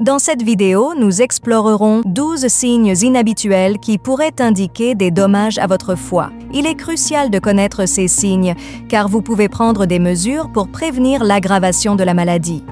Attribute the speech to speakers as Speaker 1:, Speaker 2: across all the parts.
Speaker 1: Dans cette vidéo, nous explorerons 12 signes inhabituels qui pourraient indiquer des dommages à votre foie. Il est crucial de connaître ces signes, car vous pouvez prendre des mesures pour prévenir l'aggravation de la maladie.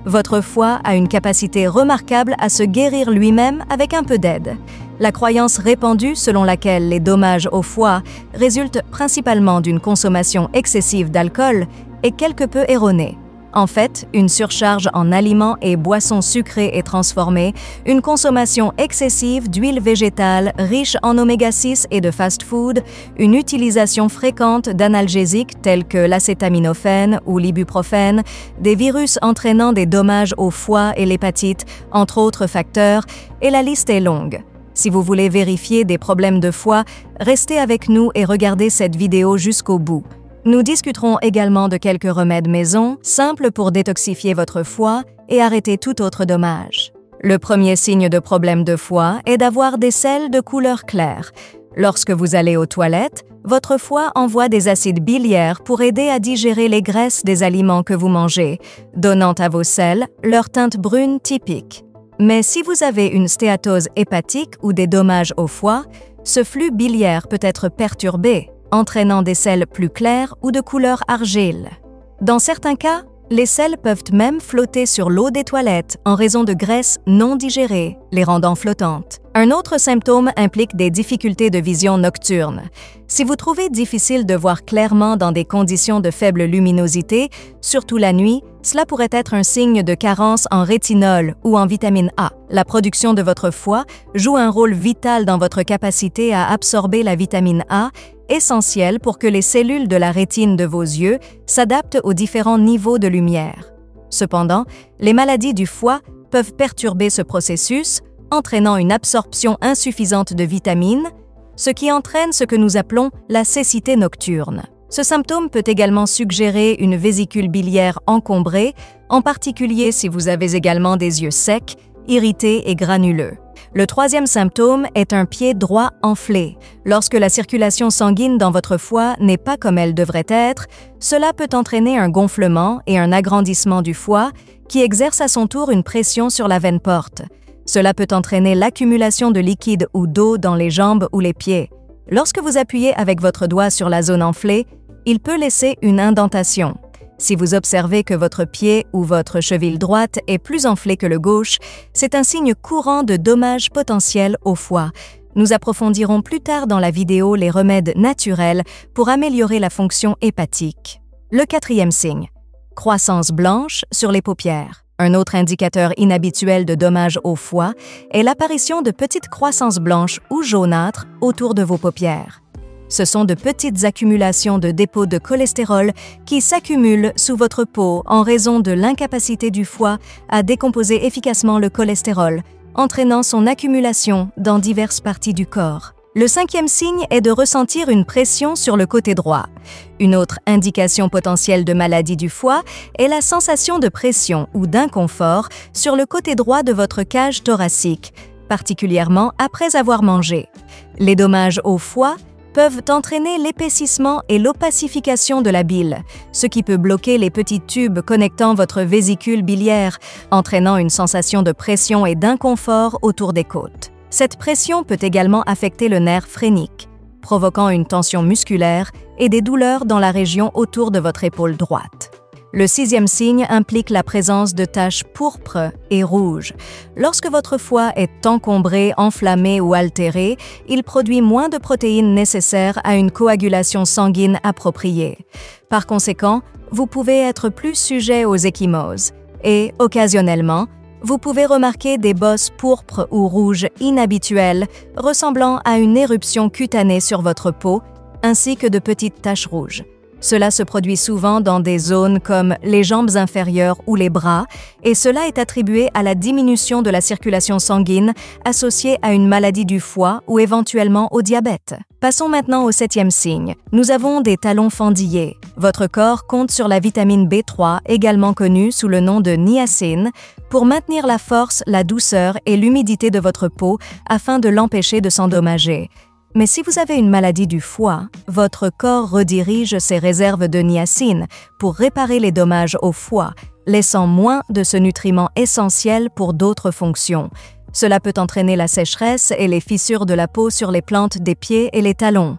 Speaker 1: Votre foie a une capacité remarquable à se guérir lui-même avec un peu d'aide. La croyance répandue selon laquelle les dommages au foie résultent principalement d'une consommation excessive d'alcool est quelque peu erronée. En fait, une surcharge en aliments et boissons sucrées et transformées, une consommation excessive d'huile végétale riche en oméga-6 et de fast-food, une utilisation fréquente d'analgésiques tels que l'acétaminophène ou l'ibuprofène, des virus entraînant des dommages au foie et l'hépatite, entre autres facteurs, et la liste est longue. Si vous voulez vérifier des problèmes de foie, restez avec nous et regardez cette vidéo jusqu'au bout. Nous discuterons également de quelques remèdes maison, simples pour détoxifier votre foie et arrêter tout autre dommage. Le premier signe de problème de foie est d'avoir des selles de couleur claire. Lorsque vous allez aux toilettes, votre foie envoie des acides biliaires pour aider à digérer les graisses des aliments que vous mangez, donnant à vos selles leur teinte brune typique. Mais si vous avez une stéatose hépatique ou des dommages au foie, ce flux biliaire peut être perturbé, entraînant des selles plus claires ou de couleur argile. Dans certains cas, les selles peuvent même flotter sur l'eau des toilettes en raison de graisses non digérées, les rendant flottantes. Un autre symptôme implique des difficultés de vision nocturne. Si vous trouvez difficile de voir clairement dans des conditions de faible luminosité, surtout la nuit, cela pourrait être un signe de carence en rétinol ou en vitamine A. La production de votre foie joue un rôle vital dans votre capacité à absorber la vitamine A, essentielle pour que les cellules de la rétine de vos yeux s'adaptent aux différents niveaux de lumière. Cependant, les maladies du foie peuvent perturber ce processus, entraînant une absorption insuffisante de vitamines, ce qui entraîne ce que nous appelons la cécité nocturne. Ce symptôme peut également suggérer une vésicule biliaire encombrée, en particulier si vous avez également des yeux secs, irrités et granuleux. Le troisième symptôme est un pied droit enflé. Lorsque la circulation sanguine dans votre foie n'est pas comme elle devrait être, cela peut entraîner un gonflement et un agrandissement du foie qui exerce à son tour une pression sur la veine porte. Cela peut entraîner l'accumulation de liquide ou d'eau dans les jambes ou les pieds. Lorsque vous appuyez avec votre doigt sur la zone enflée, il peut laisser une indentation. Si vous observez que votre pied ou votre cheville droite est plus enflé que le gauche, c'est un signe courant de dommages potentiels au foie. Nous approfondirons plus tard dans la vidéo les remèdes naturels pour améliorer la fonction hépatique. Le quatrième signe, croissance blanche sur les paupières. Un autre indicateur inhabituel de dommages au foie est l'apparition de petites croissances blanches ou jaunâtres autour de vos paupières. Ce sont de petites accumulations de dépôts de cholestérol qui s'accumulent sous votre peau en raison de l'incapacité du foie à décomposer efficacement le cholestérol, entraînant son accumulation dans diverses parties du corps. Le cinquième signe est de ressentir une pression sur le côté droit. Une autre indication potentielle de maladie du foie est la sensation de pression ou d'inconfort sur le côté droit de votre cage thoracique, particulièrement après avoir mangé. Les dommages au foie peuvent entraîner l'épaississement et l'opacification de la bile, ce qui peut bloquer les petits tubes connectant votre vésicule biliaire, entraînant une sensation de pression et d'inconfort autour des côtes. Cette pression peut également affecter le nerf phrénique, provoquant une tension musculaire et des douleurs dans la région autour de votre épaule droite. Le sixième signe implique la présence de taches pourpres et rouges. Lorsque votre foie est encombré, enflammé ou altéré, il produit moins de protéines nécessaires à une coagulation sanguine appropriée. Par conséquent, vous pouvez être plus sujet aux ecchymoses et, occasionnellement, vous pouvez remarquer des bosses pourpres ou rouges inhabituelles ressemblant à une éruption cutanée sur votre peau, ainsi que de petites taches rouges. Cela se produit souvent dans des zones comme les jambes inférieures ou les bras, et cela est attribué à la diminution de la circulation sanguine associée à une maladie du foie ou éventuellement au diabète. Passons maintenant au septième signe. Nous avons des talons fendillés. Votre corps compte sur la vitamine B3, également connue sous le nom de niacine, pour maintenir la force, la douceur et l'humidité de votre peau afin de l'empêcher de s'endommager. Mais si vous avez une maladie du foie, votre corps redirige ses réserves de niacine pour réparer les dommages au foie, laissant moins de ce nutriment essentiel pour d'autres fonctions. Cela peut entraîner la sécheresse et les fissures de la peau sur les plantes des pieds et les talons.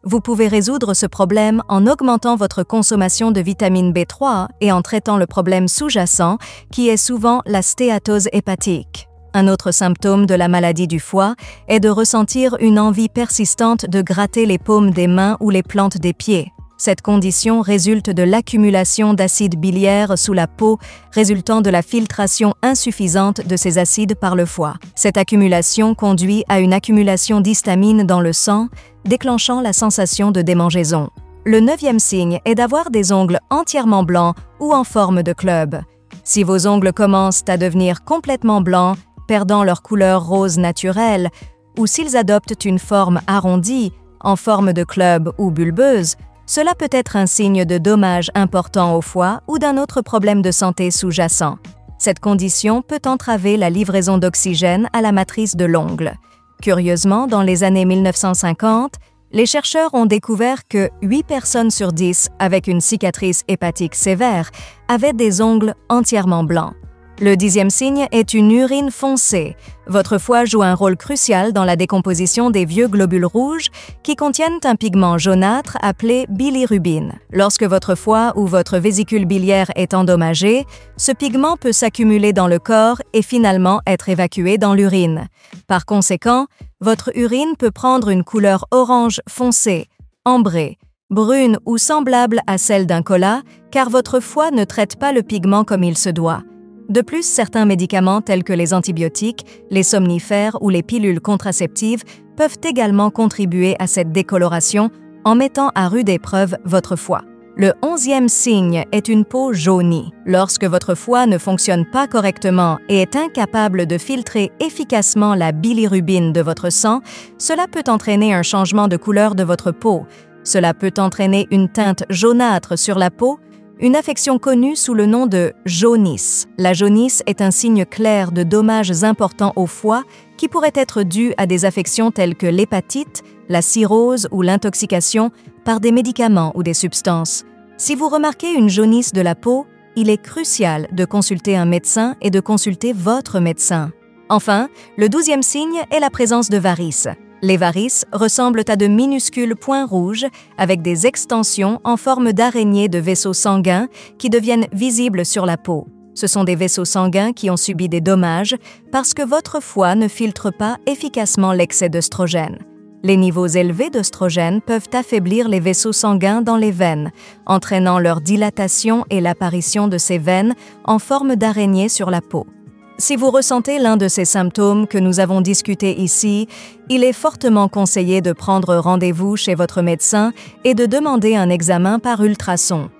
Speaker 1: Vous pouvez résoudre ce problème en augmentant votre consommation de vitamine B3 et en traitant le problème sous-jacent qui est souvent la stéatose hépatique. Un autre symptôme de la maladie du foie est de ressentir une envie persistante de gratter les paumes des mains ou les plantes des pieds. Cette condition résulte de l'accumulation d'acides biliaires sous la peau résultant de la filtration insuffisante de ces acides par le foie. Cette accumulation conduit à une accumulation d'histamine dans le sang, déclenchant la sensation de démangeaison. Le 9e signe est d'avoir des ongles entièrement blancs ou en forme de club. Si vos ongles commencent à devenir complètement blancs, perdant leur couleur rose naturelle, ou s'ils adoptent une forme arrondie, en forme de club ou bulbeuse, cela peut être un signe de dommage important au foie ou d'un autre problème de santé sous-jacent. Cette condition peut entraver la livraison d'oxygène à la matrice de l'ongle. Curieusement, dans les années 1950, les chercheurs ont découvert que 8 personnes sur 10 avec une cicatrice hépatique sévère avaient des ongles entièrement blancs. Le 10e signe est une urine foncée. Votre foie joue un rôle crucial dans la décomposition des vieux globules rouges qui contiennent un pigment jaunâtre appelé bilirubine. Lorsque votre foie ou votre vésicule biliaire est endommagée, ce pigment peut s'accumuler dans le corps et finalement être évacué dans l'urine. Par conséquent, votre urine peut prendre une couleur orange foncé, ambrée, brune ou semblable à celle d'un cola, car votre foie ne traite pas le pigment comme il se doit. De plus, certains médicaments tels que les antibiotiques, les somnifères ou les pilules contraceptives peuvent également contribuer à cette décoloration en mettant à rude épreuve votre foie. Le 11e signe est une peau jaunie. Lorsque votre foie ne fonctionne pas correctement et est incapable de filtrer efficacement la bilirubine de votre sang, cela peut entraîner un changement de couleur de votre peau. Cela peut entraîner une teinte jaunâtre sur la peau, une affection connue sous le nom de jaunisse. La jaunisse est un signe clair de dommages importants au foie qui pourrait être dû à des affections telles que l'hépatite, la cirrhose ou l'intoxication par des médicaments ou des substances. Si vous remarquez une jaunisse de la peau, il est crucial de consulter un médecin et de consulter votre médecin. Enfin, le 12e signe est la présence de varices. Les varices ressemblent à de minuscules points rouges avec des extensions en forme d'araignée de vaisseaux sanguins qui deviennent visibles sur la peau. Ce sont des vaisseaux sanguins qui ont subi des dommages parce que votre foie ne filtre pas efficacement l'excès d'œstrogène. Les niveaux élevés d'œstrogène peuvent affaiblir les vaisseaux sanguins dans les veines, entraînant leur dilatation et l'apparition de ces veines en forme d'araignée sur la peau. Si vous ressentez l'un de ces symptômes que nous avons discutés ici, il est fortement conseillé de prendre rendez-vous chez votre médecin et de demander un examen par ultrason.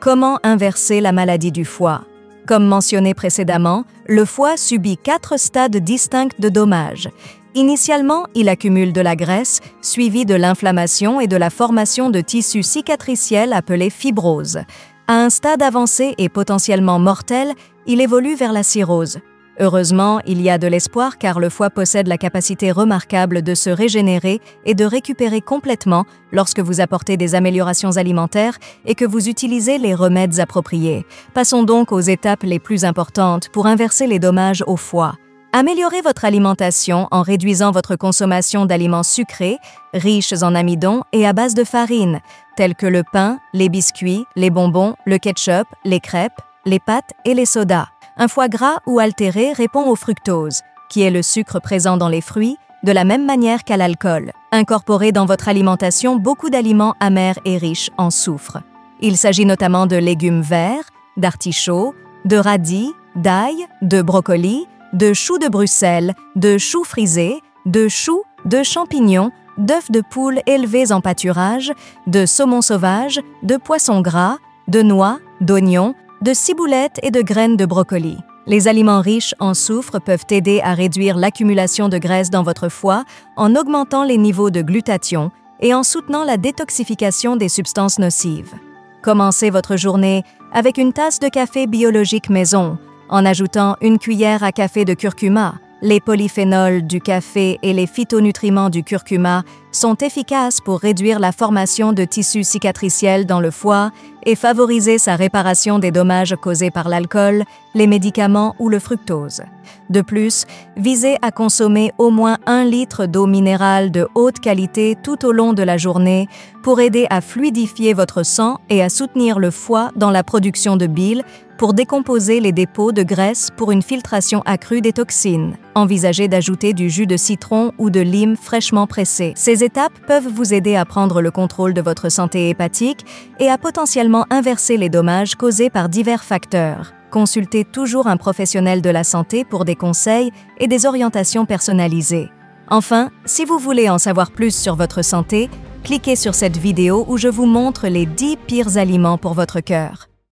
Speaker 1: Comment inverser la maladie du foie? Comme mentionné précédemment, le foie subit 4 stades distincts de dommages. Initialement, il accumule de la graisse, suivi de l'inflammation et de la formation de tissus cicatriciels appelés fibroses. À un stade avancé et potentiellement mortel, il évolue vers la cirrhose. Heureusement, il y a de l'espoir car le foie possède la capacité remarquable de se régénérer et de récupérer complètement lorsque vous apportez des améliorations alimentaires et que vous utilisez les remèdes appropriés. Passons donc aux étapes les plus importantes pour inverser les dommages au foie. Améliorez votre alimentation en réduisant votre consommation d'aliments sucrés, riches en amidon et à base de farine, tels que le pain, les biscuits, les bonbons, le ketchup, les crêpes, les pâtes et les sodas. Un foie gras ou altéré répond au fructose, qui est le sucre présent dans les fruits, de la même manière qu'à l'alcool. Incorporez dans votre alimentation beaucoup d'aliments amers et riches en soufre. Il s'agit notamment de légumes verts, d'artichauts, de radis, d'ail, de brocolis, de choux de Bruxelles, de choux frisés, de choux, de champignons, d'œufs de poule élevés en pâturage, de saumon sauvage, de poisson gras, de noix, d'oignons, de ciboulettes et de graines de brocoli. Les aliments riches en soufre peuvent aider à réduire l'accumulation de graisse dans votre foie en augmentant les niveaux de glutathion et en soutenant la détoxification des substances nocives. Commencez votre journée avec une tasse de café biologique maison, en ajoutant une cuillère à café de curcuma. Les polyphénols du café et les phytonutriments du curcuma sont efficaces pour réduire la formation de tissus cicatriciels dans le foie et favoriser sa réparation des dommages causés par l'alcool, les médicaments ou le fructose. De plus, visez à consommer au moins 1 litre d'eau minérale de haute qualité tout au long de la journée pour aider à fluidifier votre sang et à soutenir le foie dans la production de bile pour décomposer les dépôts de graisse pour une filtration accrue des toxines. Envisagez d'ajouter du jus de citron ou de lime fraîchement pressé. Ces étapes peuvent vous aider à prendre le contrôle de votre santé hépatique et à potentiellement inverser les dommages causés par divers facteurs. Consultez toujours un professionnel de la santé pour des conseils et des orientations personnalisées. Enfin, si vous voulez en savoir plus sur votre santé, cliquez sur cette vidéo où je vous montre les 10 pires aliments pour votre cœur.